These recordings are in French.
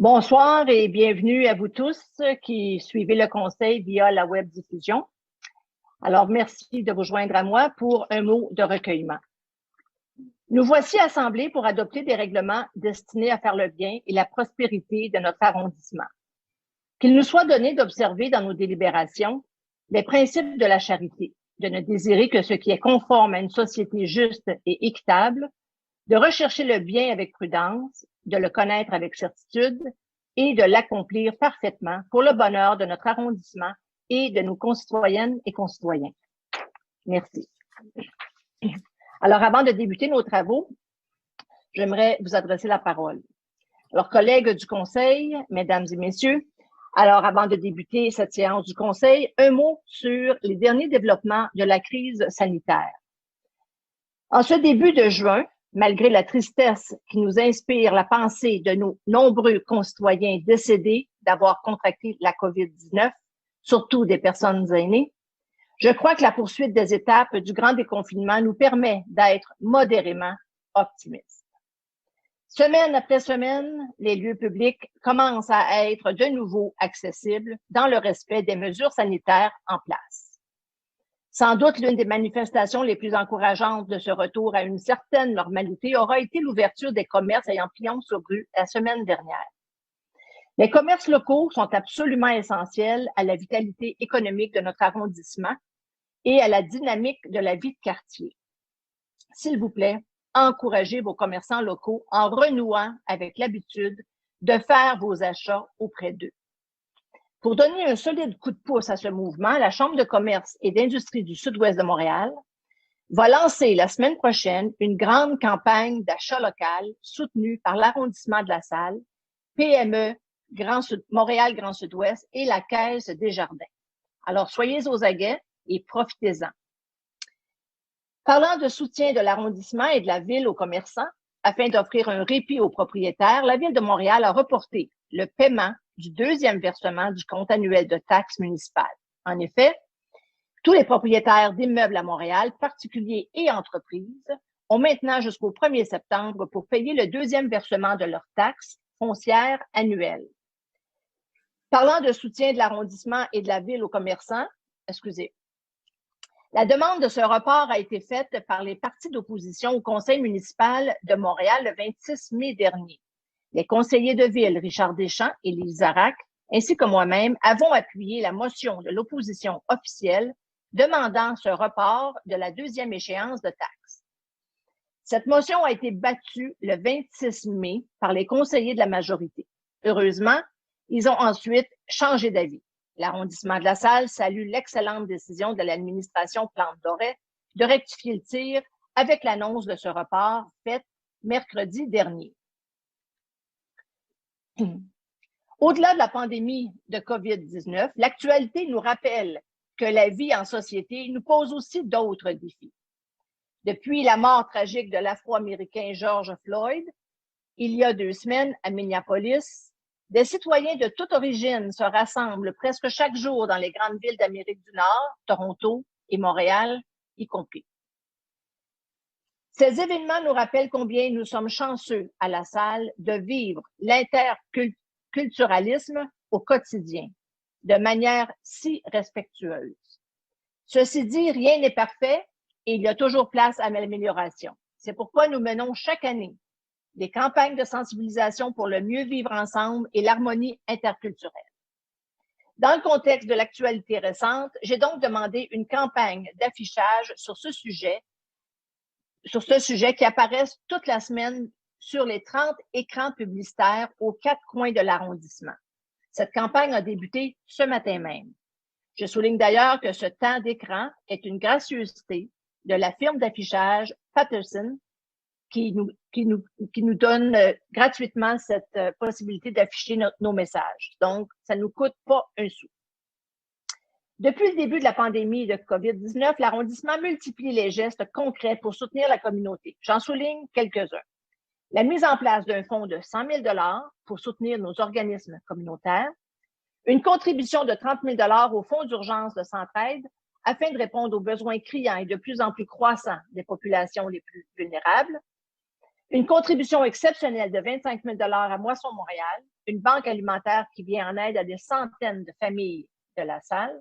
Bonsoir et bienvenue à vous tous qui suivez le conseil via la web diffusion. Alors, merci de vous joindre à moi pour un mot de recueillement. Nous voici assemblés pour adopter des règlements destinés à faire le bien et la prospérité de notre arrondissement. Qu'il nous soit donné d'observer dans nos délibérations les principes de la charité, de ne désirer que ce qui est conforme à une société juste et équitable, de rechercher le bien avec prudence, de le connaître avec certitude et de l'accomplir parfaitement pour le bonheur de notre arrondissement et de nos concitoyennes et concitoyens. Merci. Alors, avant de débuter nos travaux, j'aimerais vous adresser la parole. Alors, collègues du Conseil, mesdames et messieurs, alors avant de débuter cette séance du Conseil, un mot sur les derniers développements de la crise sanitaire. En ce début de juin, malgré la tristesse qui nous inspire la pensée de nos nombreux concitoyens décédés d'avoir contracté la COVID-19, surtout des personnes aînées, je crois que la poursuite des étapes du grand déconfinement nous permet d'être modérément optimistes. Semaine après semaine, les lieux publics commencent à être de nouveau accessibles dans le respect des mesures sanitaires en place. Sans doute, l'une des manifestations les plus encourageantes de ce retour à une certaine normalité aura été l'ouverture des commerces ayant pignon sur rue la semaine dernière. Les commerces locaux sont absolument essentiels à la vitalité économique de notre arrondissement et à la dynamique de la vie de quartier. S'il vous plaît, encouragez vos commerçants locaux en renouant avec l'habitude de faire vos achats auprès d'eux. Pour donner un solide coup de pouce à ce mouvement, la Chambre de commerce et d'industrie du Sud-Ouest de Montréal va lancer la semaine prochaine une grande campagne d'achat local soutenue par l'arrondissement de la Salle, PME, Montréal Grand Sud-Ouest et la Caisse Desjardins. Alors, soyez aux aguets et profitez-en. Parlant de soutien de l'arrondissement et de la ville aux commerçants, afin d'offrir un répit aux propriétaires, la Ville de Montréal a reporté le paiement du deuxième versement du compte annuel de taxes municipales. En effet, tous les propriétaires d'immeubles à Montréal, particuliers et entreprises, ont maintenant jusqu'au 1er septembre pour payer le deuxième versement de leurs taxes foncières annuelles. Parlant de soutien de l'arrondissement et de la ville aux commerçants, la demande de ce report a été faite par les partis d'opposition au Conseil municipal de Montréal le 26 mai dernier. Les conseillers de ville, Richard Deschamps et Lise Zarac, ainsi que moi-même, avons appuyé la motion de l'opposition officielle demandant ce report de la deuxième échéance de taxes. Cette motion a été battue le 26 mai par les conseillers de la majorité. Heureusement, ils ont ensuite changé d'avis. L'arrondissement de la Salle salue l'excellente décision de l'administration Plante-Doré de rectifier le tir avec l'annonce de ce report faite mercredi dernier. Au-delà de la pandémie de COVID-19, l'actualité nous rappelle que la vie en société nous pose aussi d'autres défis. Depuis la mort tragique de l'Afro-Américain George Floyd, il y a 2 semaines à Minneapolis, des citoyens de toute origine se rassemblent presque chaque jour dans les grandes villes d'Amérique du Nord, Toronto et Montréal y compris. Ces événements nous rappellent combien nous sommes chanceux à la Salle de vivre l'interculturalisme au quotidien, de manière si respectueuse. Ceci dit, rien n'est parfait et il y a toujours place à l'amélioration. C'est pourquoi nous menons chaque année des campagnes de sensibilisation pour le mieux vivre ensemble et l'harmonie interculturelle. Dans le contexte de l'actualité récente, j'ai donc demandé une campagne d'affichage sur ce sujet qui apparaissent toute la semaine sur les 30 écrans publicitaires aux 4 coins de l'arrondissement. Cette campagne a débuté ce matin même. Je souligne d'ailleurs que ce temps d'écran est une gracieuseté de la firme d'affichage Patterson qui nous donne gratuitement cette possibilité d'afficher nos messages. Donc, ça ne nous coûte pas un sou. Depuis le début de la pandémie de COVID-19, l'arrondissement multiplie les gestes concrets pour soutenir la communauté. J'en souligne quelques-uns. La mise en place d'un fonds de 100 000 $ pour soutenir nos organismes communautaires, une contribution de 30 000 $ au fonds d'urgence de Centraide afin de répondre aux besoins criants et de plus en plus croissants des populations les plus vulnérables, Une contribution exceptionnelle de 25 000 à Moisson Montréal, une banque alimentaire qui vient en aide à des centaines de familles de la salle,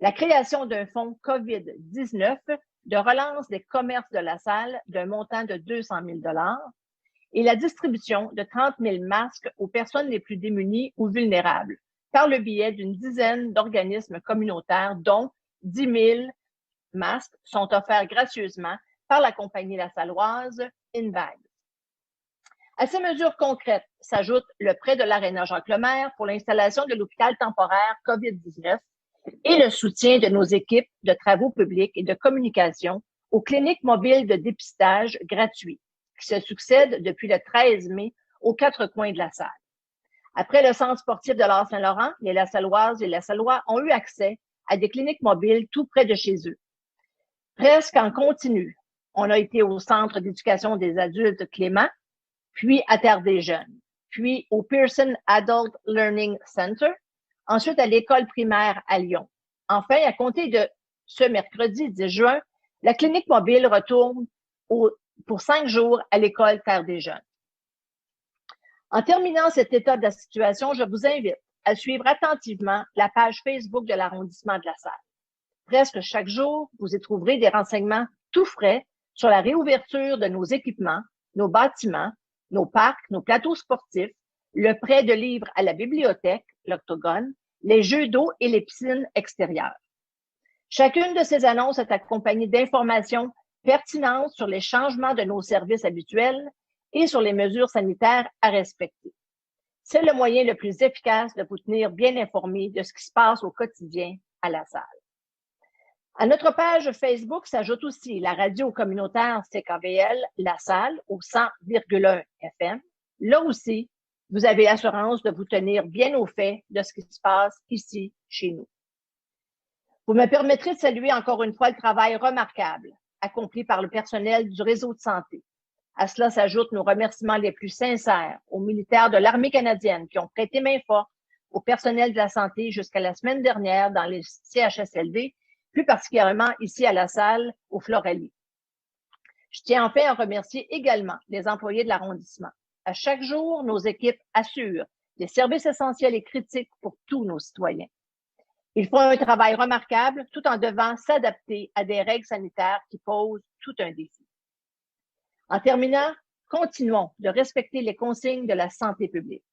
la création d'un fonds COVID-19 de relance des commerces de la salle d'un montant de 200 000 et la distribution de 30 000 masques aux personnes les plus démunies ou vulnérables par le biais d'une dizaine d'organismes communautaires dont 10 000 masques sont offerts gracieusement par la compagnie lassalloise InVags. À ces mesures concrètes s'ajoute le prêt de l'Aréna Jacques-Lemaire pour l'installation de l'hôpital temporaire COVID-19 et le soutien de nos équipes de travaux publics et de communication aux cliniques mobiles de dépistage gratuits qui se succèdent depuis le 13 mai aux quatre coins de la salle. Après le centre sportif de l'Art Saint-Laurent, les Lassalloises et Lassallois ont eu accès à des cliniques mobiles tout près de chez eux. Presque en continu, on a été au Centre d'éducation des adultes Clément, puis à Terre des Jeunes, puis au Pearson Adult Learning Center, ensuite à l'école primaire à Lyon. Enfin, à compter de ce mercredi 10 juin, la clinique mobile retourne pour 5 jours à l'école Terre des Jeunes. En terminant cet état de la situation, je vous invite à suivre attentivement la page Facebook de l'arrondissement de la Salle. Presque chaque jour, vous y trouverez des renseignements tout frais sur la réouverture de nos équipements, nos bâtiments, nos parcs, nos plateaux sportifs, le prêt de livres à la bibliothèque, l'Octogone, les jeux d'eau et les piscines extérieures. Chacune de ces annonces est accompagnée d'informations pertinentes sur les changements de nos services habituels et sur les mesures sanitaires à respecter. C'est le moyen le plus efficace de vous tenir bien informés de ce qui se passe au quotidien à la salle. À notre page Facebook s'ajoute aussi la radio communautaire CKVL La Salle au 100,1 FM. Là aussi, vous avez l'assurance de vous tenir bien au fait de ce qui se passe ici, chez nous. Vous me permettrez de saluer encore une fois le travail remarquable accompli par le personnel du réseau de santé. À cela s'ajoutent nos remerciements les plus sincères aux militaires de l'Armée canadienne qui ont prêté main forte au personnel de la santé jusqu'à la semaine dernière dans les CHSLD, plus particulièrement ici à la salle, au Floralie. Je tiens enfin à remercier également les employés de l'arrondissement. À chaque jour, nos équipes assurent des services essentiels et critiques pour tous nos citoyens. Ils font un travail remarquable tout en devant s'adapter à des règles sanitaires qui posent tout un défi. En terminant, continuons de respecter les consignes de la santé publique.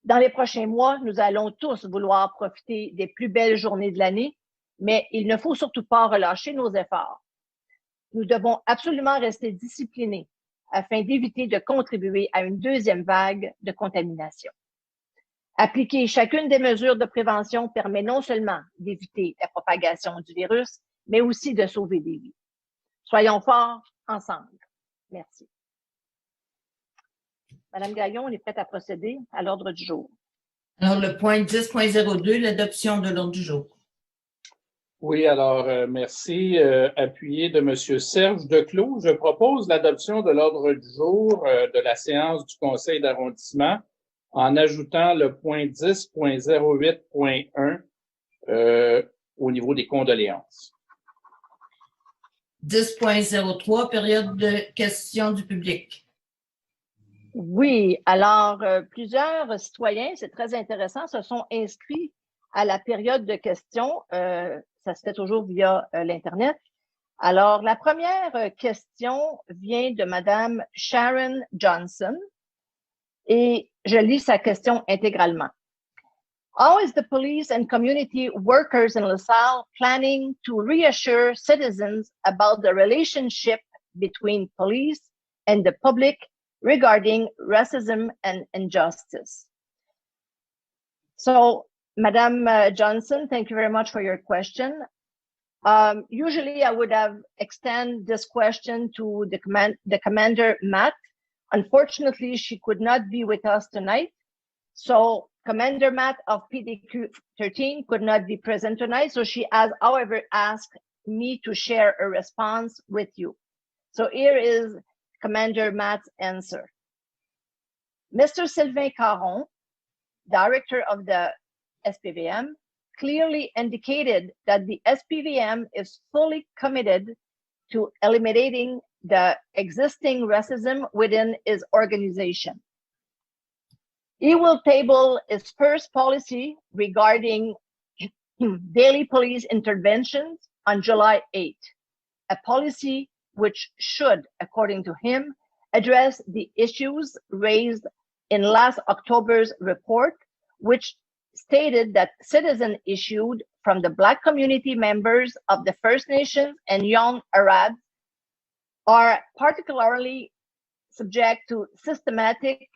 Dans les prochains mois, nous allons tous vouloir profiter des plus belles journées de l'année, mais il ne faut surtout pas relâcher nos efforts. Nous devons absolument rester disciplinés afin d'éviter de contribuer à une deuxième vague de contamination. Appliquer chacune des mesures de prévention permet non seulement d'éviter la propagation du virus, mais aussi de sauver des vies. Soyons forts ensemble. Merci. Madame Gaillon, on est prête à procéder à l'ordre du jour. Alors, le point 10.02, l'adoption de l'ordre du jour. Oui, alors, merci. Appuyé de M. Serge Declos, je propose l'adoption de l'ordre du jour de la séance du Conseil d'arrondissement en ajoutant le point 10.08.1 au niveau des condoléances. 10.03, période de questions du public. Oui, alors plusieurs citoyens, c'est très intéressant, se sont inscrits à la période de questions. Ça se fait toujours via l'Internet. Alors, la première question vient de Madame Sharon Johnson et je lis sa question intégralement. How is the police and community workers in LaSalle planning to reassure citizens about the relationship between police and the public regarding racism and injustice? So, Madam Johnson, thank you very much for your question. Usually, I would have extended this question to the Commander Matt. Unfortunately, she could not be with us tonight. So Commander Matt of PDQ 13 could not be present tonight. So she has, however, asked me to share a response with you. So here is Commander Matt's answer. Mr. Sylvain Caron, director of the SPVM, clearly indicated that the SPVM is fully committed to eliminating the existing racism within his organization. He will table his first policy regarding daily police interventions on July 8th, a policy which should, according to him, address the issues raised in last October's report, which stated that citizens issued from the Black community members of the First Nations and young Arabs are particularly subject to systematic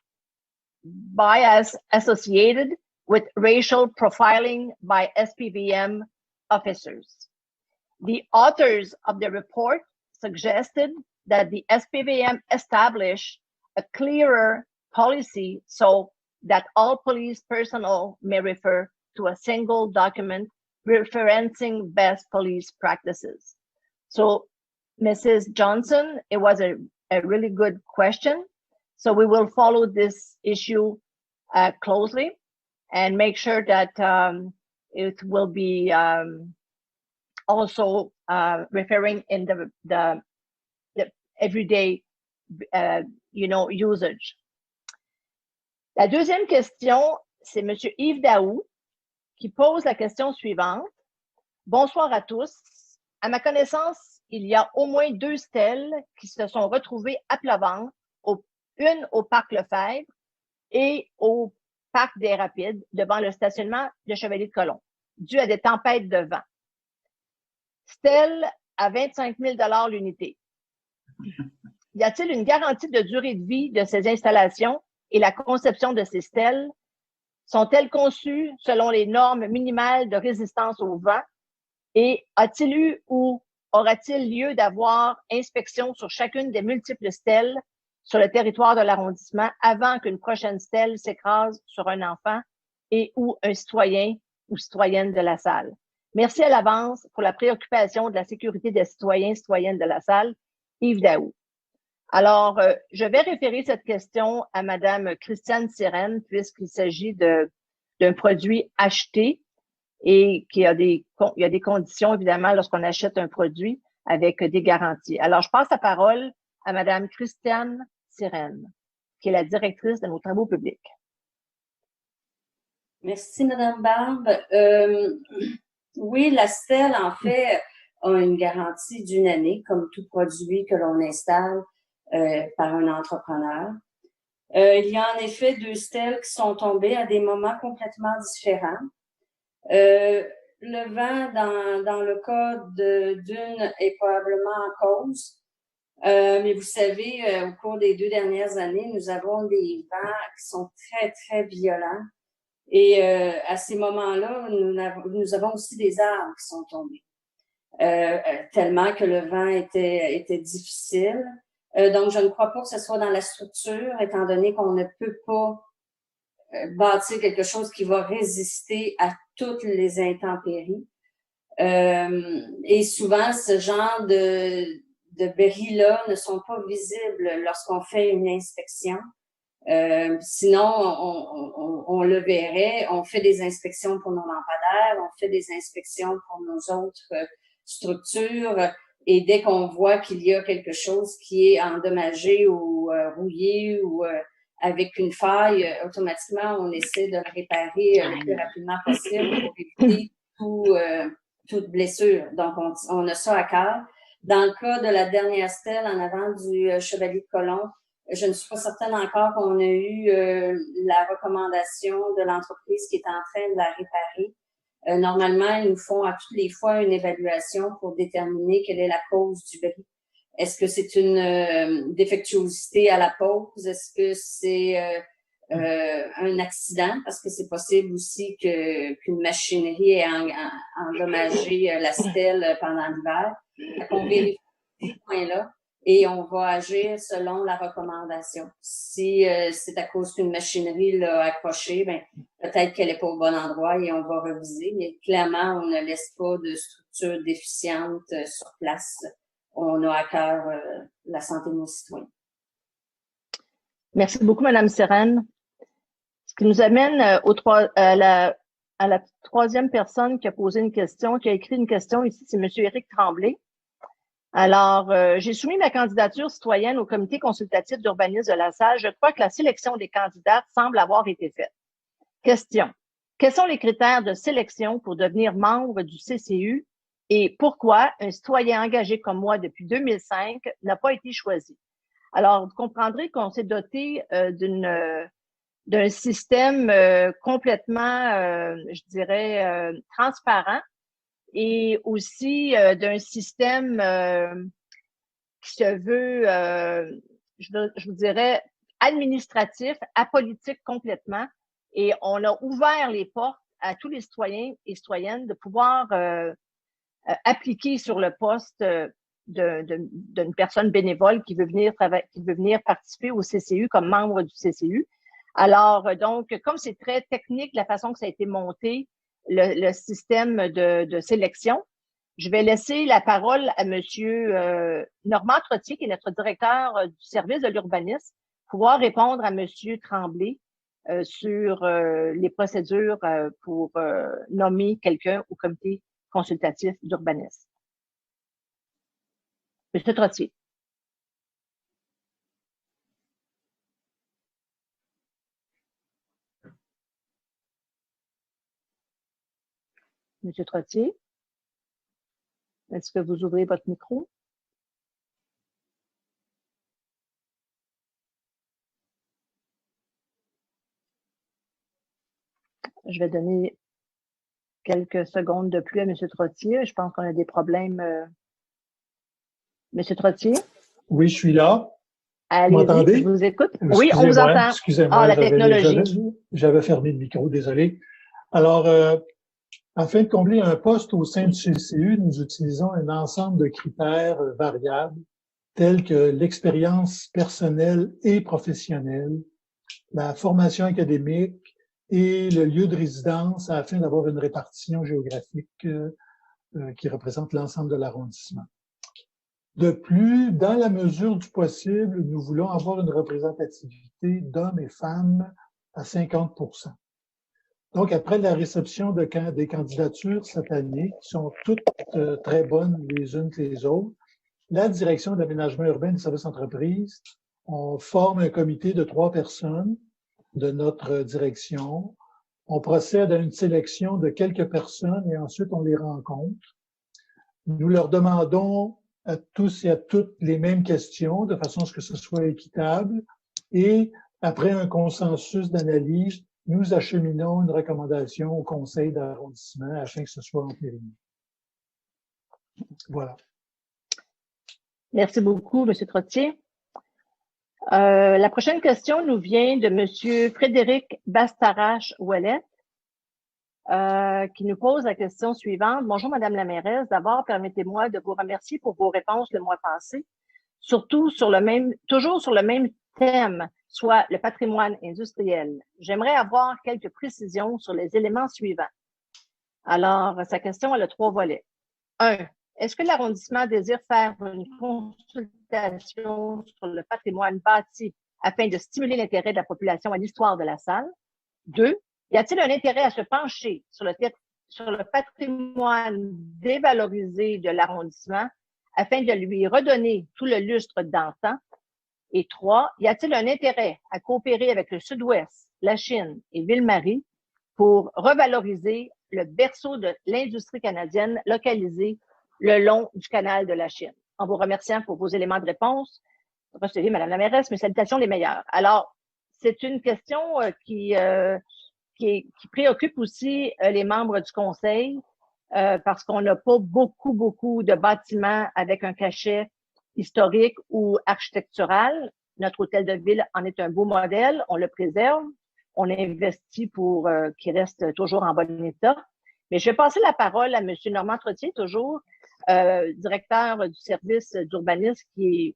bias associated with racial profiling by SPVM officers. The authors of the report suggested that the SPVM establish a clearer policy so that all police personnel may refer to a single document referencing best police practices. So, Mrs. Johnson, it was a really good question. So we will follow this issue closely and make sure that it will be also referring in the everyday, usage. La deuxième question, c'est M. Yves Daou qui pose la question suivante. Bonsoir à tous. À ma connaissance, il y a au moins 2 stèles qui se sont retrouvées à plat ventre, une au parc Lefebvre et au parc des Rapides devant le stationnement de Chevalier-de-Colomb, dû à des tempêtes de vent. Stèle à 25 000 $ l'unité. Y a-t-il une garantie de durée de vie de ces installations et la conception de ces stèles? Sont-elles conçues selon les normes minimales de résistance au vent? Et a-t-il eu ou aura-t-il lieu d'avoir inspection sur chacune des multiples stèles sur le territoire de l'arrondissement avant qu'une prochaine stèle s'écrase sur un enfant et ou un citoyen ou citoyenne de la salle? Merci à l'avance pour la préoccupation de la sécurité des citoyens et citoyennes de la salle. Yves Daou. Alors, je vais référer cette question à Madame Christiane Sirène, puisqu'il s'agit d'un produit acheté et qu'il y a des conditions, évidemment, lorsqu'on achète un produit avec des garanties. Alors, je passe la parole à Madame Christiane Sirène, qui est la directrice de nos travaux publics. Merci, Madame Barbe. Oui, la stèle, en fait, a une garantie d'1 année, comme tout produit que l'on installe par un entrepreneur. Il y a en effet 2 stèles qui sont tombées à des moments complètement différents. Le vent, dans le cas d'une, est probablement en cause. Mais vous savez, au cours des 2 dernières années, nous avons des vents qui sont très, très violents. Et à ces moments-là, nous avons aussi des arbres qui sont tombés. Tellement que le vent était difficile. Donc, je ne crois pas que ce soit dans la structure, étant donné qu'on ne peut pas bâtir quelque chose qui va résister à toutes les intempéries. Et souvent, ce genre de bris-là ne sont pas visibles lorsqu'on fait une inspection. Sinon, on le verrait. On fait des inspections pour nos lampadaires, on fait des inspections pour nos autres structures. Et dès qu'on voit qu'il y a quelque chose qui est endommagé ou rouillé ou avec une faille, automatiquement, on essaie de le réparer le plus rapidement possible pour éviter toute blessure. Donc, on a ça à cœur. Dans le cas de la dernière stèle en avant du Chevalier-de-Colomb, je ne suis pas certaine encore qu'on a eu la recommandation de l'entreprise qui est en train de la réparer. Normalement, ils nous font à toutes les fois une évaluation pour déterminer quelle est la cause du bris. Est-ce que c'est une défectuosité à la pose? Est-ce que c'est un accident? Parce que c'est possible aussi qu'une machinerie ait endommagé la stèle pendant l'hiver. On vérifie ces points-là et on va agir selon la recommandation. Si c'est à cause qu'une machinerie l'a accroché, ben peut-être qu'elle n'est pas au bon endroit et on va reviser. Mais clairement, on ne laisse pas de structure déficiente sur place. On a à cœur la santé de nos citoyens. Merci beaucoup, Madame Sirène. Ce qui nous amène à la troisième personne qui a posé une question, qui a écrit une question ici, c'est Monsieur Éric Tremblay. Alors, j'ai soumis ma candidature citoyenne au comité consultatif d'urbanisme de la Salle. Je crois que la sélection des candidats semble avoir été faite. Question. Quels sont les critères de sélection pour devenir membre du CCU et pourquoi un citoyen engagé comme moi depuis 2005 n'a pas été choisi? Alors, vous comprendrez qu'on s'est doté d'un système complètement, je dirais, transparent et aussi d'un système qui se veut, je vous dirais, administratif, apolitique complètement. Et on a ouvert les portes à tous les citoyens et citoyennes de pouvoir appliquer sur le poste d'une personne bénévole qui veut venir participer au CCU comme membre du CCU. Alors, donc, comme c'est très technique la façon que ça a été monté, le système de sélection, je vais laisser la parole à Monsieur Normand Trottier, qui est notre directeur du service de l'urbanisme, pouvoir répondre à Monsieur Tremblay sur les procédures pour nommer quelqu'un au comité consultatif d'urbanisme. Monsieur Trottier. Monsieur Trottier, est-ce que vous ouvrez votre micro? Je vais donner quelques secondes de plus à M. Trottier. Je pense qu'on a des problèmes. M. Trottier? Oui, je suis là. Allez, vous m'entendez? Je vous écoute. Oui, on vous entend. Excusez-moi, la technologie. J'avais fermé le micro, désolé. Alors, afin de combler un poste au sein du CCU, nous utilisons un ensemble de critères variables tels que l'expérience personnelle et professionnelle, la formation académique et le lieu de résidence afin d'avoir une répartition géographique qui représente l'ensemble de l'arrondissement. De plus, dans la mesure du possible, nous voulons avoir une représentativité d'hommes et femmes à 50%. Donc, après la réception des candidatures cette année, qui sont toutes très bonnes les unes que les autres, la direction de l'aménagement urbain et des services entreprises, on forme un comité de 3 personnes de notre direction. On procède à une sélection de quelques personnes et ensuite on les rencontre. Nous leur demandons à tous et à toutes les mêmes questions de façon à ce que ce soit équitable et après un consensus d'analyse, nous acheminons une recommandation au conseil d'arrondissement afin que ce soit entériné. Voilà. Merci beaucoup, M. Trottier. La prochaine question nous vient de M. Frédéric Bastarache-Ouellet, qui nous pose la question suivante. Bonjour, Madame la mairesse. D'abord, permettez-moi de vous remercier pour vos réponses le mois passé, toujours sur le même thème, soit le patrimoine industriel. J'aimerais avoir quelques précisions sur les éléments suivants. Alors, sa question, elle a 3 volets. 1. Est-ce que l'arrondissement désire faire une consultation sur le patrimoine bâti afin de stimuler l'intérêt de la population à l'histoire de la salle? 2. Y a-t-il un intérêt à se pencher sur le patrimoine dévalorisé de l'arrondissement afin de lui redonner tout le lustre d'antan? Et 3. Y a-t-il un intérêt à coopérer avec le Sud-Ouest, la Chine et Ville-Marie pour revaloriser le berceau de l'industrie canadienne localisé le long du canal de la Chine? En vous remerciant pour vos éléments de réponse, recevez, Madame la mairesse, mes salutations les meilleures. Alors, c'est une question qui préoccupe aussi les membres du conseil parce qu'on n'a pas beaucoup de bâtiments avec un cachet historique ou architectural. Notre hôtel de ville en est un beau modèle, on le préserve, on investit pour qu'il reste toujours en bon état. Mais je vais passer la parole à M. Normand Trottier, toujours directeur du service d'urbanisme, qui est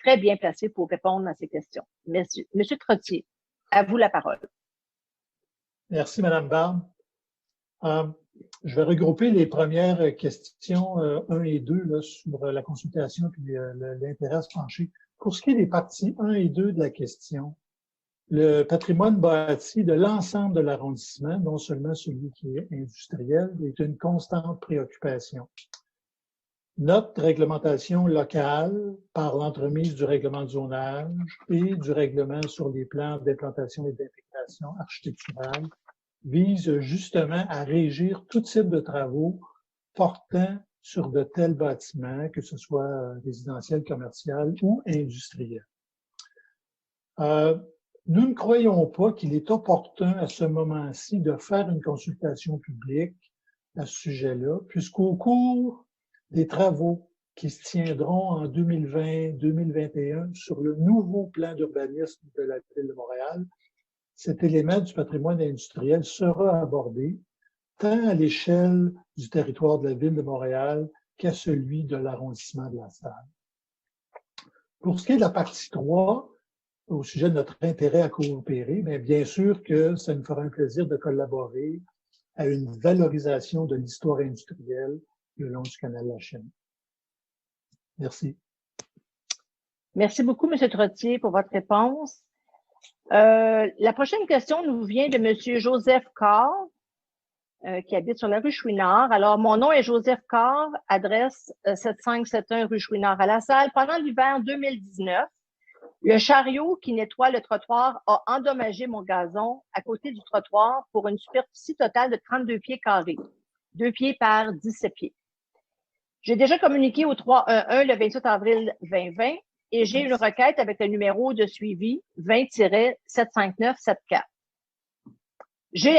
très bien placé pour répondre à ces questions. Monsieur Trottier, à vous la parole. Merci, Madame Barbe. Je vais regrouper les premières questions 1 et 2 là, sur la consultation et l'intérêt à se pencher. Pour ce qui est des parties 1 et 2 de la question, le patrimoine bâti de l'ensemble de l'arrondissement, non seulement celui qui est industriel, est une constante préoccupation. notre réglementation locale par l'entremise du règlement de zonage et du règlement sur les plans d'implantation et d'intégration architecturale vise justement à régir tout type de travaux portant sur de tels bâtiments, que ce soit résidentiel, commercial ou industriel. Nous ne croyons pas qu'il est opportun à ce moment-ci de faire une consultation publique à ce sujet-là, puisqu'au cours des travaux qui se tiendront en 2020-2021 sur le nouveau plan d'urbanisme de la Ville de Montréal, cet élément du patrimoine industriel sera abordé tant à l'échelle du territoire de la Ville de Montréal qu'à celui de l'arrondissement de La Salle. Pour ce qui est de la partie 3, au sujet de notre intérêt à coopérer, bien sûr que ça nous fera un plaisir de collaborer à une valorisation de l'histoire industrielle le long du canal de la Chine. Merci. Merci beaucoup, M. Trottier, pour votre réponse. La prochaine question nous vient de M. Joseph Carr, qui habite sur la rue Chouinard. Alors, mon nom est Joseph Carr, adresse 7571 rue Chouinard à La Salle. Pendant l'hiver 2019, le chariot qui nettoie le trottoir a endommagé mon gazon à côté du trottoir pour une superficie totale de 32 pieds carrés, 2 pieds par 17 pieds. J'ai déjà communiqué au 311 le 28 avril 2020 et j'ai une requête avec le numéro de suivi 20-75974. J'ai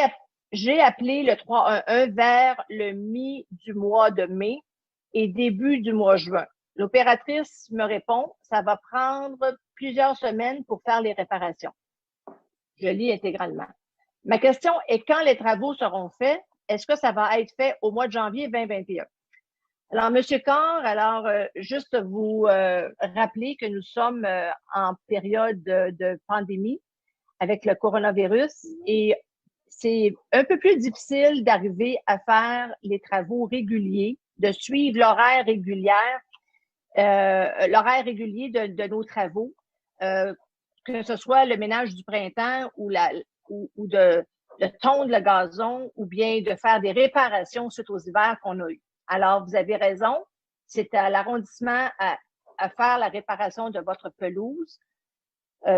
appelé le 311 vers le mi du mois de mai et début du mois de juin. L'opératrice me répond, ça va prendre plusieurs semaines pour faire les réparations. Je lis intégralement. Ma question est quand les travaux seront faits? Est-ce que ça va être fait au mois de janvier 2021? Alors, M. Carr, juste vous rappeler que nous sommes en période de pandémie avec le coronavirus et c'est un peu plus difficile d'arriver à faire les travaux réguliers, de suivre l'horaire régulier de nos travaux, que ce soit le ménage du printemps ou de tondre le gazon ou bien de faire des réparations suite aux hivers qu'on a eus. Alors, vous avez raison, c'est à l'arrondissement à faire la réparation de votre pelouse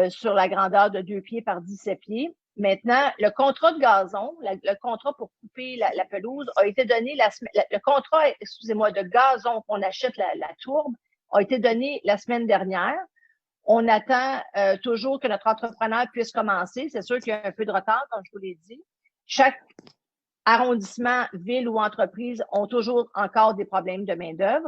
sur la grandeur de 2 pieds par 17 pieds. Maintenant, le contrat de gazon, le contrat pour couper la pelouse a été donné le contrat, excusez-moi, de gazon qu'on achète la tourbe a été donné la semaine dernière. On attend toujours que notre entrepreneur puisse commencer. C'est sûr qu'il y a un peu de retard, comme je vous l'ai dit. Chaque arrondissement, ville ou entreprise ont toujours encore des problèmes de main-d'œuvre,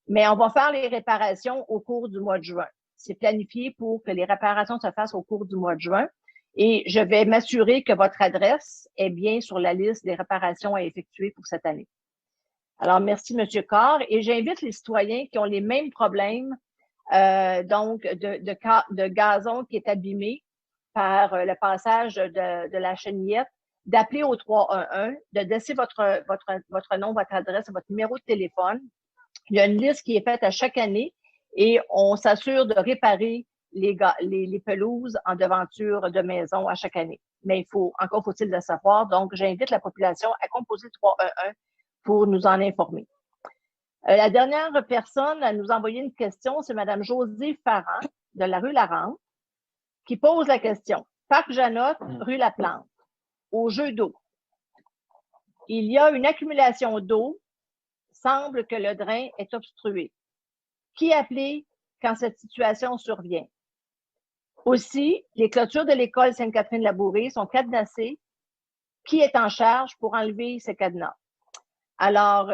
mais on va faire les réparations au cours du mois de juin. C'est planifié pour que les réparations se fassent au cours du mois de juin. Et je vais m'assurer que votre adresse est bien sur la liste des réparations à effectuer pour cette année. Alors, merci, M. Carr. Et j'invite les citoyens qui ont les mêmes problèmes, donc de gazon qui est abîmé par le passage de la chenillette, d'appeler au 311, de laisser votre nom, votre adresse, votre numéro de téléphone. Il y a une liste qui est faite à chaque année et on s'assure de réparer les pelouses en devanture de maison à chaque année. Mais encore faut-il le savoir. Donc, j'invite la population à composer le 311 pour nous en informer. La dernière personne à nous envoyer une question, c'est Mme Josée Farran de la rue Larente qui pose la question. Parc Janotte, rue La Plante, au jeu d'eau. Il y a une accumulation d'eau. Semble que le drain est obstrué. Qui appeler quand cette situation survient? Aussi, les clôtures de l'école Sainte-Catherine-Labouré sont cadenassées. Qui est en charge pour enlever ces cadenas? Alors,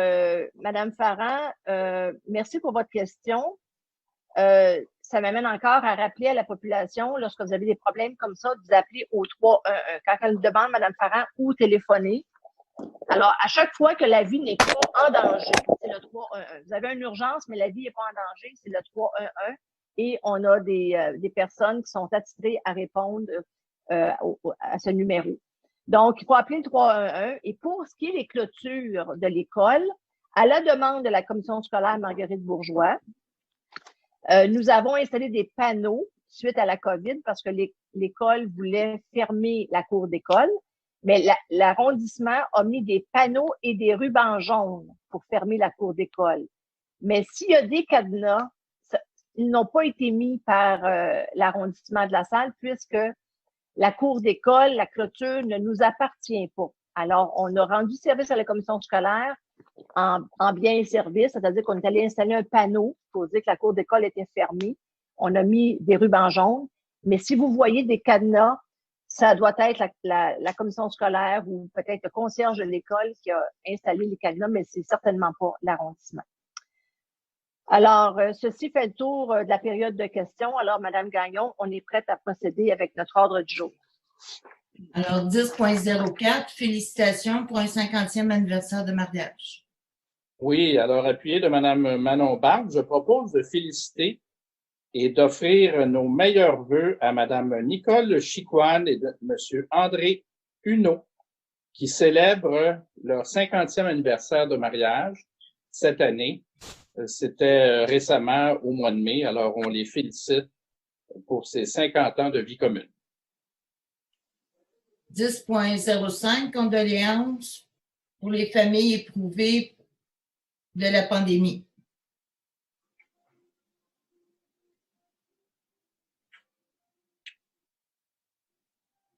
Madame Farran, merci pour votre question. Ça m'amène encore à rappeler à la population, lorsque vous avez des problèmes comme ça, de vous appeler au 311. Quand elle nous demande, Madame Farran, où téléphoner. Alors, à chaque fois que la vie n'est pas en danger, c'est le 311. Vous avez une urgence, mais la vie n'est pas en danger, c'est le 311. Et on a des personnes qui sont attitrées à répondre à ce numéro. Donc, il faut appeler le 311. Et pour ce qui est des clôtures de l'école, à la demande de la commission scolaire Marguerite Bourgeois, nous avons installé des panneaux suite à la COVID parce que l'école voulait fermer la cour d'école. Mais l'arrondissement a mis des panneaux et des rubans jaunes pour fermer la cour d'école. Mais s'il y a des cadenas, ils n'ont pas été mis par l'arrondissement de La Salle puisque la cour d'école, la clôture ne nous appartient pas. Alors, on a rendu service à la commission scolaire en bien et service, c'est-à-dire qu'on est allé installer un panneau pour dire que la cour d'école était fermée. On a mis des rubans jaunes. Mais si vous voyez des cadenas, ça doit être la commission scolaire ou peut-être le concierge de l'école qui a installé les cadenas, mais c'est certainement pas l'arrondissement. Alors, ceci fait le tour de la période de questions. Alors, Madame Gagnon, on est prête à procéder avec notre ordre du jour. Alors, 10.04, félicitations pour un 50e anniversaire de mariage. Oui, alors appuyé de Mme Manon Barbe, je propose de féliciter et d'offrir nos meilleurs vœux à Mme Nicole Chicoine et de M. André Huneau, qui célèbrent leur 50e anniversaire de mariage cette année. C'était récemment au mois de mai, alors on les félicite pour ces 50 ans de vie commune. 10.05, condoléances pour les familles éprouvées de la pandémie.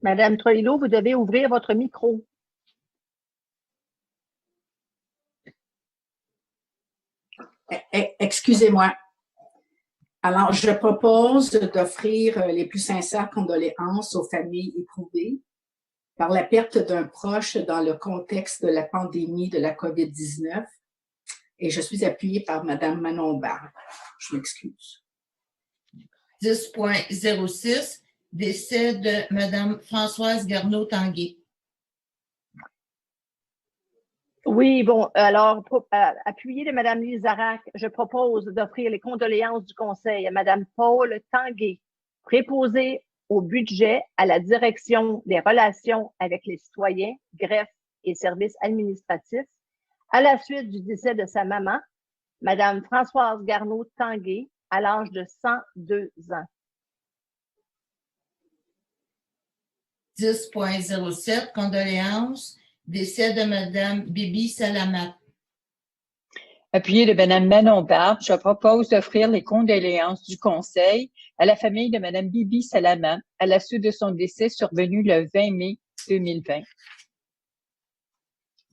Madame Troillo, vous devez ouvrir votre micro. Excusez-moi. Alors, je propose d'offrir les plus sincères condoléances aux familles éprouvées par la perte d'un proche dans le contexte de la pandémie de la COVID-19. Et je suis appuyée par Mme Manon Barbe. Je m'excuse. 10.06, décès de Mme Françoise Garneau-Tanguay. Oui, bon, alors, appuyé de Mme Lizarac, je propose d'offrir les condoléances du Conseil à Mme Paul Tanguay, préposée au budget, à la direction des relations avec les citoyens, greffe et services administratifs, à la suite du décès de sa maman, Mme Françoise Garneau-Tanguay, à l'âge de 102 ans. 10.07, condoléances, décès de Mme Bibi Salamat. Appuyé de Mme Manon Barbe, je propose d'offrir les condoléances du Conseil à la famille de Mme Bibi Salamat à la suite de son décès survenu le 20 mai 2020.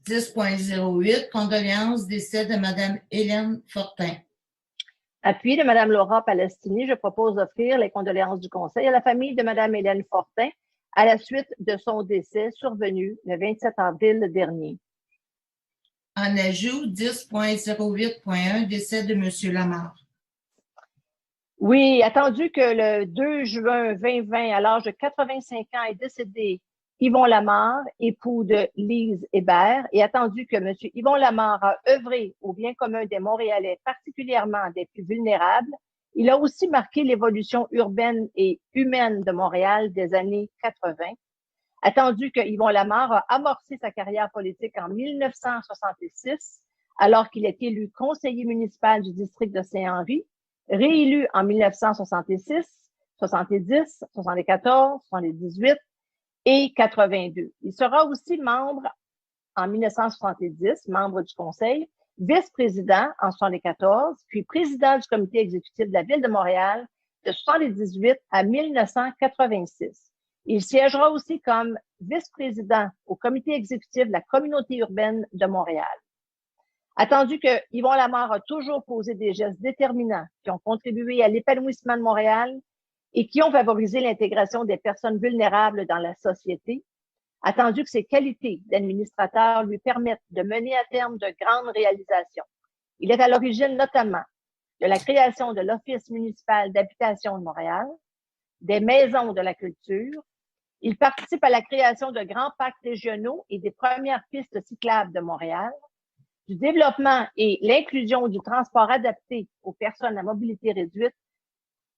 10.08, condoléances, décès de Mme Hélène Fortin. Appuyé de Mme Laura Palestini, je propose d'offrir les condoléances du Conseil à la famille de Mme Hélène Fortin à la suite de son décès survenu le 27 avril dernier. En ajout, 10.08.1, décès de M. Lamarre. Oui, attendu que le 2 juin 2020, à l'âge de 85 ans, est décédé Yvon Lamarre, époux de Lise Hébert, et attendu que M. Yvon Lamarre a œuvré au bien commun des Montréalais, particulièrement des plus vulnérables, il a aussi marqué l'évolution urbaine et humaine de Montréal des années 80. Attendu que Yvon Lamarre a amorcé sa carrière politique en 1966, alors qu'il est élu conseiller municipal du district de Saint-Henri, réélu en 1966, 70, 74, 78 et 82. Il sera aussi membre en 1970, membre du conseil, vice-président en 74, puis président du comité exécutif de la Ville de Montréal de 78 à 1986. Il siégera aussi comme vice-président au comité exécutif de la communauté urbaine de Montréal. Attendu que Yvon Lamarre a toujours posé des gestes déterminants qui ont contribué à l'épanouissement de Montréal et qui ont favorisé l'intégration des personnes vulnérables dans la société, attendu que ses qualités d'administrateur lui permettent de mener à terme de grandes réalisations. Il est à l'origine notamment de la création de l'Office municipal d'habitation de Montréal, des maisons de la culture. Il participe à la création de grands parcs régionaux et des premières pistes cyclables de Montréal, du développement et l'inclusion du transport adapté aux personnes à mobilité réduite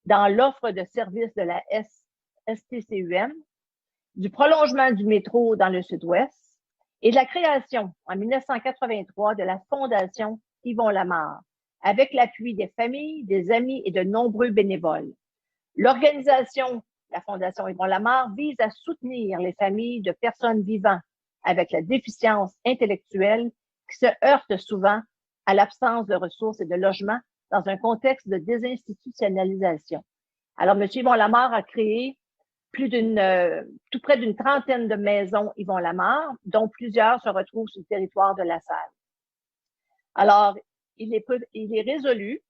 dans l'offre de services de la STCUM, du prolongement du métro dans le Sud-Ouest et de la création en 1983 de la Fondation Yvon Lamarre, avec l'appui des familles, des amis et de nombreux bénévoles. L'organisation, la Fondation Yvon Lamarre, vise à soutenir les familles de personnes vivant avec la déficience intellectuelle qui se heurtent souvent à l'absence de ressources et de logements dans un contexte de désinstitutionnalisation. Alors, M. Yvon Lamar a créé tout près d'une trentaine de maisons Yvon Lamar, dont plusieurs se retrouvent sur le territoire de la Salle. Alors, il est résolu.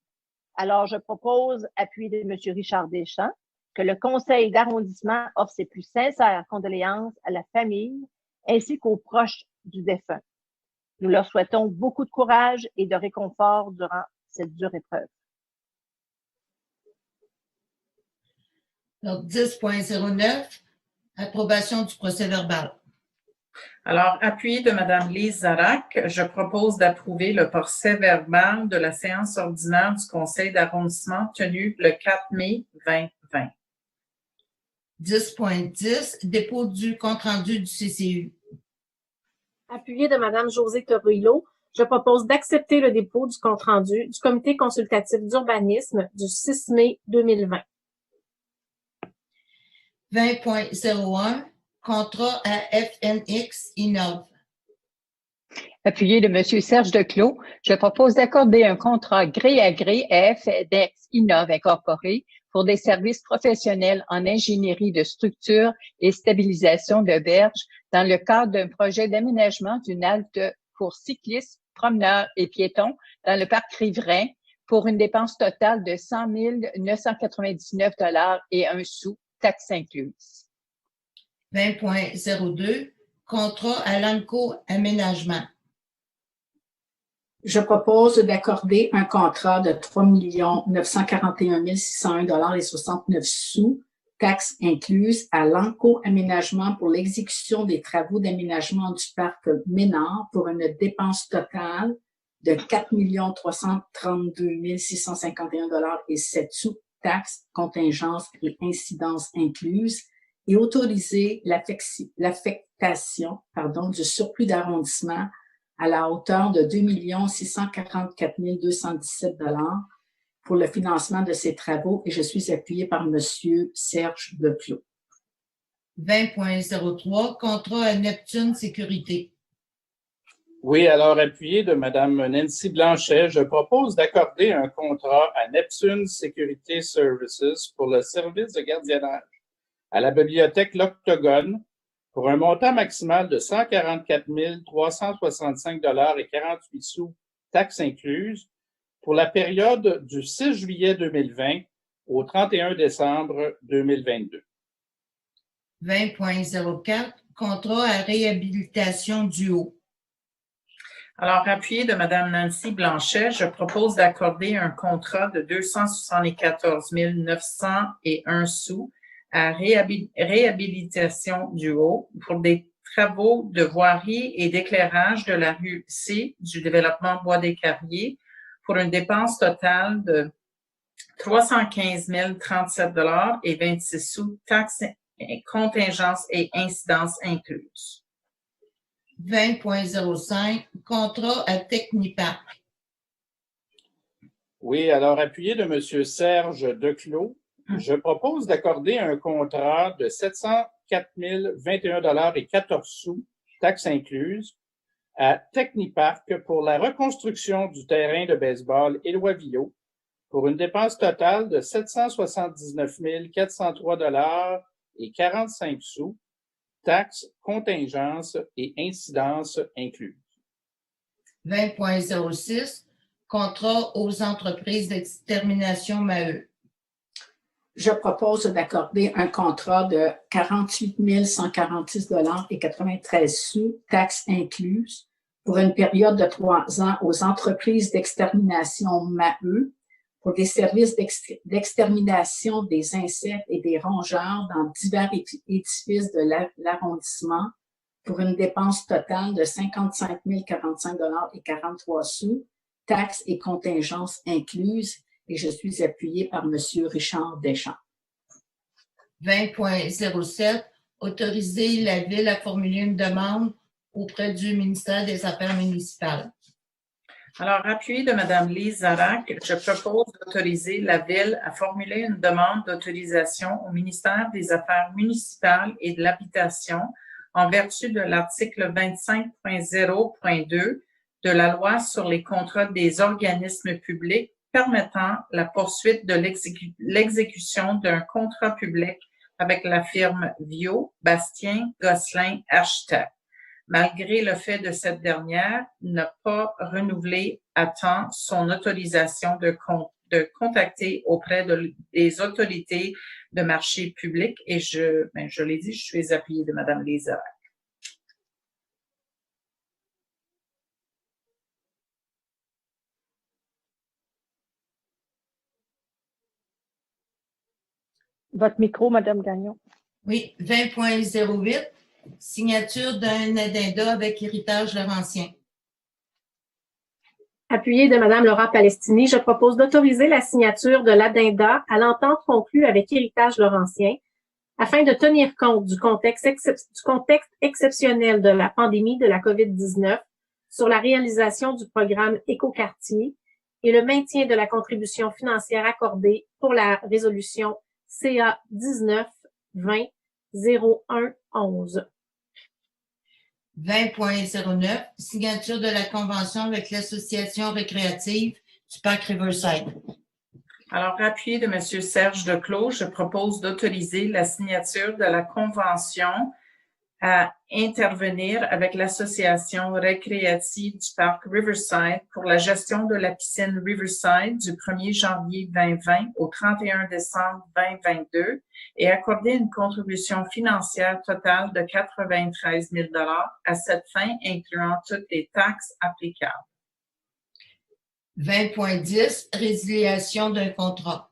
Alors, je propose, appuyé de M. Richard Deschamps, que le conseil d'arrondissement offre ses plus sincères condoléances à la famille ainsi qu'aux proches du défunt. Nous leur souhaitons beaucoup de courage et de réconfort durant cette dure épreuve. Donc, 10.09, approbation du procès-verbal. Alors, appuyé de Mme Lise Zarac, je propose d'approuver le procès-verbal de la séance ordinaire du conseil d'arrondissement tenue le 4 mai 2020. 10.10, dépôt du compte-rendu du CCU. Appuyé de Mme Josée Torrillo, je propose d'accepter le dépôt du compte-rendu du comité consultatif d'urbanisme du 6 mai 2020. 20.01, contrat à FNX Innov. Appuyé de M. Serge Declos, je propose d'accorder un contrat gré à gré à FNX Innov Incorporé pour des services professionnels en ingénierie de structure et stabilisation de berges dans le cadre d'un projet d'aménagement d'une halte pour cyclistes, promeneurs et piétons dans le parc riverain pour une dépense totale de 100 999 $ et 1 sou, taxes incluses. 20.02, contrat à l'ANCO Aménagement. Je propose d'accorder un contrat de 3 941 601 $ et 69 sous, taxes incluses, à l'ANCO Aménagement pour l'exécution des travaux d'aménagement du parc Ménard pour une dépense totale de 4 332 651 $ et 7 sous, taxes, contingences et incidences incluses, et autoriser l'affectation du surplus d'arrondissement à la hauteur de 2 644 217 $ pour le financement de ces travaux, et je suis appuyée par M. Serge Declos. 20.03, contrat à Neptune Sécurité. Oui, alors appuyé de Mme Nancy Blanchet, je propose d'accorder un contrat à Neptune Security Services pour le service de gardiennage à la bibliothèque L'Octogone pour un montant maximal de 144 365 $ et 48 sous, taxes incluses, pour la période du 6 juillet 2020 au 31 décembre 2022. 20.04, contrat à réhabilitation du haut. Alors, appuyé de Mme Nancy Blanchet, je propose d'accorder un contrat de 274 901 sous à réhabilitation du haut pour des travaux de voirie et d'éclairage de la rue C du développement Bois des Carriers pour une dépense totale de 315 037 $ et 26 sous, taxes, contingences et incidences incluses. 20.05, contrat à Techniparc. Oui, alors appuyé de M. Serge Declos, je propose d'accorder un contrat de 704 021 $ et 14 sous, taxes incluses, à Techniparc pour la reconstruction du terrain de baseball Éloi Villot pour une dépense totale de 779 403 $ et 45 sous, taxes, contingences et incidences incluses. 20.06, contrat aux entreprises d'extermination Maheu. Je propose d'accorder un contrat de 48 146 $ et 93 sous, taxes incluses, pour une période de 3 ans aux entreprises d'extermination Maheu pour des services d'extermination des insectes et des rongeurs dans divers édifices de l'arrondissement pour une dépense totale de 55 045 $ et 43 sous, taxes et contingences incluses, et je suis appuyée par M. Richard Deschamps. 20.07, autoriser la Ville à formuler une demande auprès du ministère des Affaires municipales. Alors, appuyé de Mme Lise Zarac, je propose d'autoriser la Ville à formuler une demande d'autorisation au ministère des Affaires municipales et de l'Habitation en vertu de l'article 25.0.2 de la loi sur les contrats des organismes publics permettant la poursuite de l'exécution d'un contrat public avec la firme Viau, Bastien, Gosselin, Architectes, malgré le fait de cette dernière n'a pas renouvelé à temps son autorisation de contacter auprès des autorités de marché public. Et je l'ai dit, je suis appuyée de Mme Lézerac. Votre micro, Mme Gagnon. Oui, 20.08, signature d'un addenda avec héritage laurentien. Appuyé de Mme Laura Palestini, je propose d'autoriser la signature de l'addenda à l'entente conclue avec Héritage Laurentien afin de tenir compte du contexte exceptionnel de la pandémie de la COVID-19 sur la réalisation du programme Écoquartier et le maintien de la contribution financière accordée pour la résolution CA 19-20-01-11. 20.09, signature de la convention avec l'Association récréative du Parc Riverside. Alors, appuyé de M. Serge Declos, je propose d'autoriser la signature de la convention à intervenir avec l'Association récréative du Parc Riverside pour la gestion de la piscine Riverside du 1er janvier 2020 au 31 décembre 2022 et accorder une contribution financière totale de 93 000 $ à cette fin, incluant toutes les taxes applicables. 20.10, résiliation d'un contrat.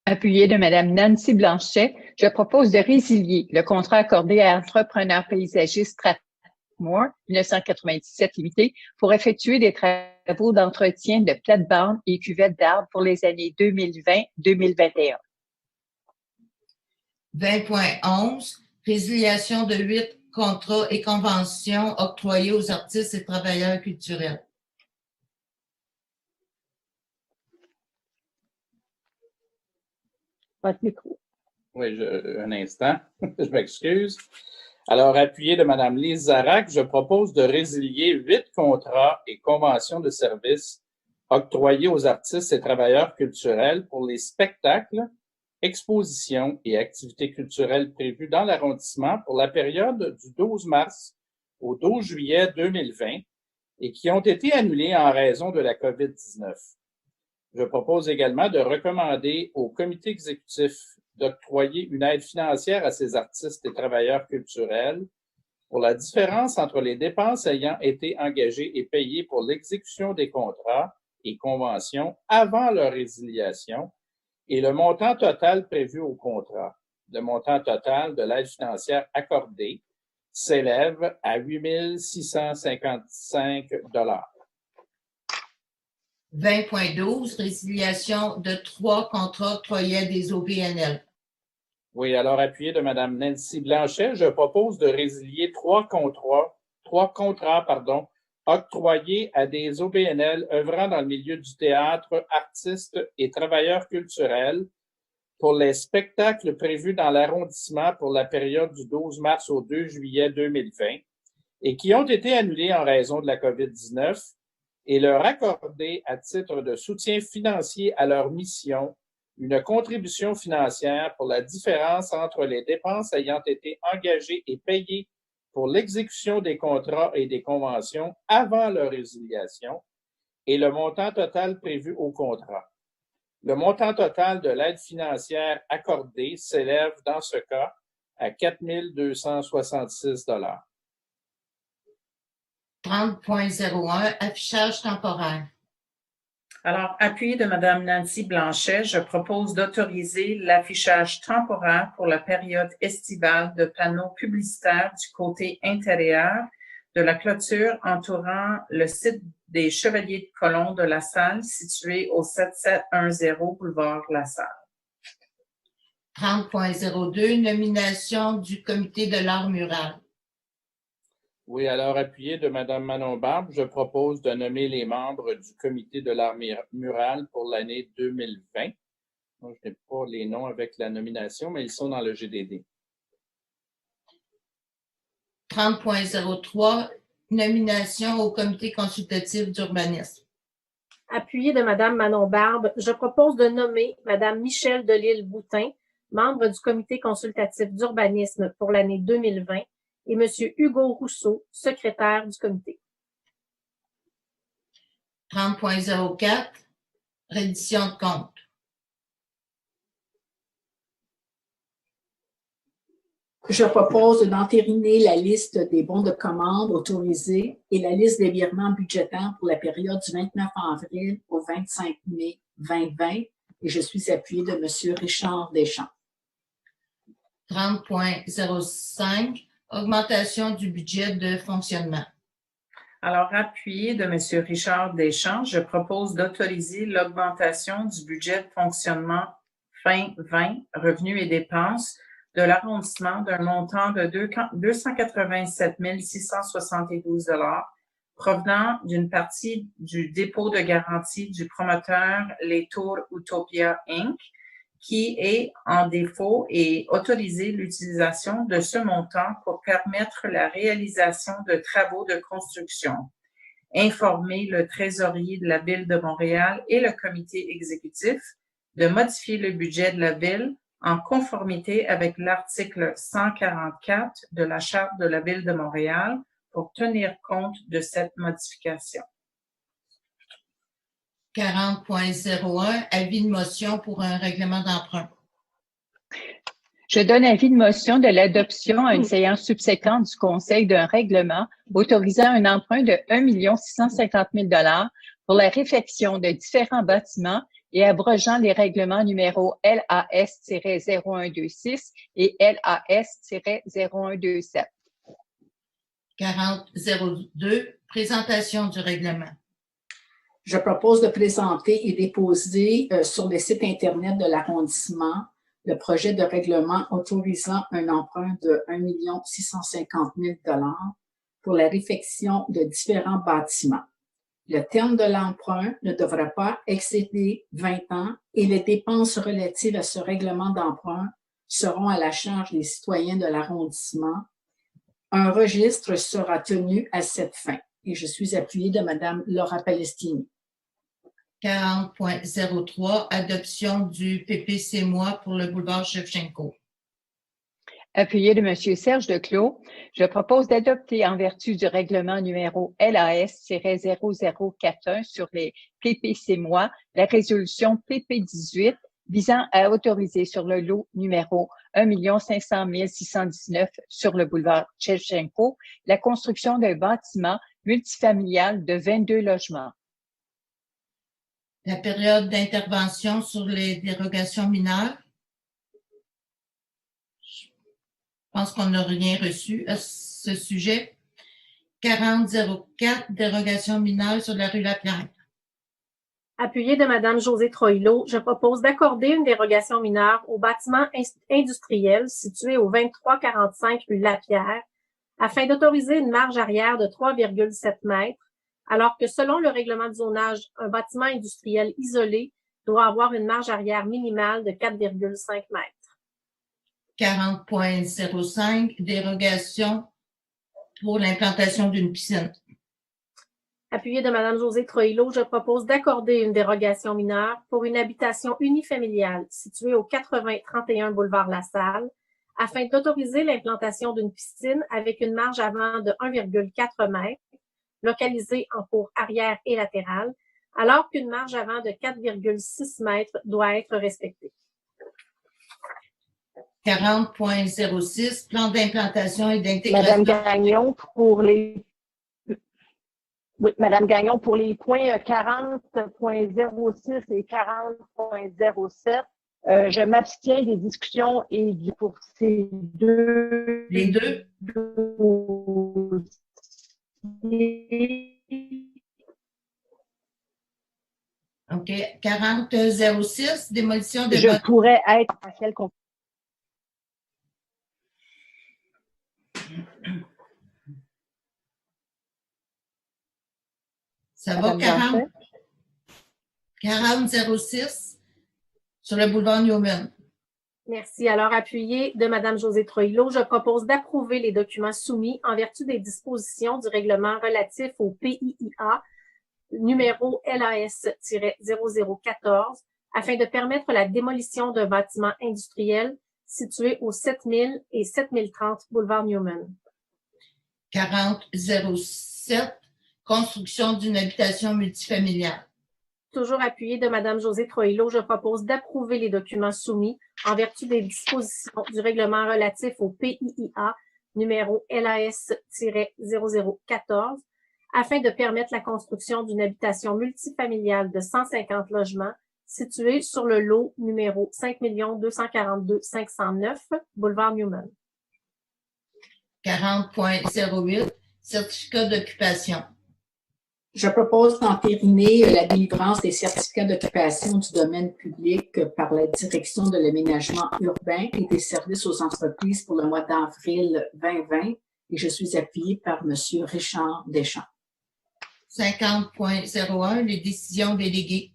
Appuyé de Mme Nancy Blanchet, je propose de résilier le contrat accordé à Entrepreneur paysagiste Strathmore, 1997 limité, pour effectuer des travaux d'entretien de plate-bandes et cuvettes d'arbres pour les années 2020-2021. 20.11, résiliation de 8 contrats et conventions octroyés aux artistes et travailleurs culturels. Votre micro. Oui, un instant, je m'excuse. Alors, appuyé de Mme Lise Zarac, je propose de résilier 8 contrats et conventions de services octroyés aux artistes et travailleurs culturels pour les spectacles, expositions et activités culturelles prévues dans l'arrondissement pour la période du 12 mars au 12 juillet 2020 et qui ont été annulés en raison de la COVID-19. Je propose également de recommander au comité exécutif d'octroyer une aide financière à ces artistes et travailleurs culturels pour la différence entre les dépenses ayant été engagées et payées pour l'exécution des contrats et conventions avant leur résiliation et le montant total prévu au contrat. Le montant total de l'aide financière accordée s'élève à 8 655 $. 20.12, résiliation de 3 contrats octroyés à des OBNL. Oui, alors appuyé de Mme Nancy Blanchet, je propose de résilier trois contrats, octroyés à des OBNL œuvrant dans le milieu du théâtre, artistes et travailleurs culturels pour les spectacles prévus dans l'arrondissement pour la période du 12 mars au 2 juillet 2020 et qui ont été annulés en raison de la COVID-19 et leur accorder à titre de soutien financier à leur mission une contribution financière pour la différence entre les dépenses ayant été engagées et payées pour l'exécution des contrats et des conventions avant leur résiliation et le montant total prévu au contrat. Le montant total de l'aide financière accordée s'élève dans ce cas à 4 266 $. 30.01, affichage temporaire. Alors, appuyé de Mme Nancy Blanchet, je propose d'autoriser l'affichage temporaire pour la période estivale de panneaux publicitaires du côté intérieur de la clôture entourant le site des Chevaliers de Colomb de La Salle, situé au 7710 boulevard La Salle. 30.02, nomination du comité de l'art mural. Oui, alors appuyé de Mme Manon Barbe, je propose de nommer les membres du comité de l'art mural pour l'année 2020. Moi, je n'ai pas les noms avec la nomination, mais ils sont dans le GDD. 30.03, nomination au comité consultatif d'urbanisme. Appuyé de Mme Manon Barbe, je propose de nommer Mme Michèle Delisle-Boutin, membre du comité consultatif d'urbanisme pour l'année 2020, et M. Hugo Rousseau, secrétaire du comité. 30.04, reddition de compte. Je propose d'entériner la liste des bons de commande autorisés et la liste des virements budgétaires pour la période du 29 avril au 25 mai 2020 et je suis appuyée de M. Richard Deschamps. 30.05, augmentation du budget de fonctionnement. Alors, appuyé de M. Richard Deschamps, je propose d'autoriser l'augmentation du budget de fonctionnement fin 20, revenus et dépenses, de l'arrondissement d'un montant de 287 672 $ provenant d'une partie du dépôt de garantie du promoteur Les Tours Utopia Inc., qui est en défaut et autoriser l'utilisation de ce montant pour permettre la réalisation de travaux de construction. Informer le trésorier de la Ville de Montréal et le comité exécutif de modifier le budget de la Ville en conformité avec l'article 144 de la Charte de la Ville de Montréal pour tenir compte de cette modification. 40.01, avis de motion pour un règlement d'emprunt. Je donne avis de motion de l'adoption à une séance subséquente du Conseil d'un règlement autorisant un emprunt de 1 650 000 $ pour la réfection de différents bâtiments et abrogeant les règlements numéros LAS-0126 et LAS-0127. 40.02, présentation du règlement. Je propose de présenter et déposer sur le site Internet de l'arrondissement le projet de règlement autorisant un emprunt de 1 650 000 $ pour la réfection de différents bâtiments. Le terme de l'emprunt ne devra pas excéder 20 ans et les dépenses relatives à ce règlement d'emprunt seront à la charge des citoyens de l'arrondissement. Un registre sera tenu à cette fin et je suis appuyée de Mme Laura Palestini. 40.03, adoption du PPC-MOI pour le boulevard Shevchenko. Appuyé de M. Serge Declos, je propose d'adopter en vertu du règlement numéro LAS-0041 sur les PPC-MOI la résolution PP18 visant à autoriser sur le lot numéro 1 500 619 sur le boulevard Shevchenko la construction d'un bâtiment multifamilial de 22 logements. La période d'intervention sur les dérogations mineures. Je pense qu'on n'a rien reçu à ce sujet. 40.04, dérogation mineure sur la rue Lapierre. Appuyé de Mme Josée Troilot, je propose d'accorder une dérogation mineure au bâtiment industriel situé au 2345 rue Lapierre afin d'autoriser une marge arrière de 3,7 mètres, alors que selon le règlement de zonage, un bâtiment industriel isolé doit avoir une marge arrière minimale de 4,5 mètres. 40.05, dérogation pour l'implantation d'une piscine. Appuyé de Mme Josée Troilot, je propose d'accorder une dérogation mineure pour une habitation unifamiliale située au 8031 boulevard Lassalle afin d'autoriser l'implantation d'une piscine avec une marge avant de 1,4 mètres localisée en cour arrière et latérale, alors qu'une marge avant de 4,6 mètres doit être respectée. 40.06, plan d'implantation et d'intégration. Madame Gagnon, pour les... Oui, Madame Gagnon, pour les points 40.06 et 40.07, je m'abstiens des discussions et pour ces deux. Les deux? OK. 40.06, démolition de... Je pourrais être à quel compte? Ça va, 40.06 sur le boulevard Newman. Merci. Alors, appuyé de Mme Josée Troillo, je propose d'approuver les documents soumis en vertu des dispositions du règlement relatif au PIIA, numéro LAS-0014, afin de permettre la démolition d'un bâtiment industriel situé au 7000 et 7030 boulevard Newman. 4007, construction d'une habitation multifamiliale. Toujours appuyé de Mme Josée Troillo, je propose d'approuver les documents soumis en vertu des dispositions du règlement relatif au PIIA, numéro LAS-0014, afin de permettre la construction d'une habitation multifamiliale de 150 logements située sur le lot numéro 5 242 509, boulevard Newman. 40.08, certificat d'occupation. Je propose d'entériner la délivrance des certificats d'occupation du domaine public par la Direction de l'aménagement urbain et des services aux entreprises pour le mois d'avril 2020 et je suis appuyée par M. Richard Deschamps. 50.01, les décisions déléguées.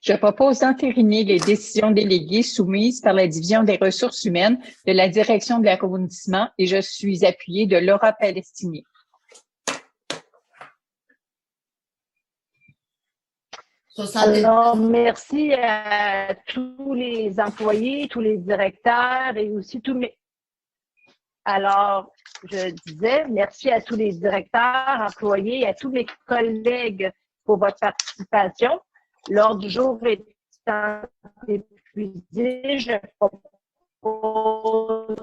Je propose d'entériner les décisions déléguées soumises par la Division des ressources humaines de la Direction de l'arrondissement et je suis appuyée de Laura Palestini. Alors, merci à tous les employés, tous les directeurs et aussi tous mes... Alors, je disais merci à tous les directeurs, employés et à tous mes collègues pour votre participation. L'ordre du jour étant épuisé, je propose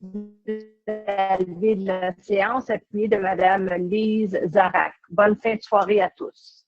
de lever de la séance appuyée de Mme Lise Zarac. Bonne fin de soirée à tous.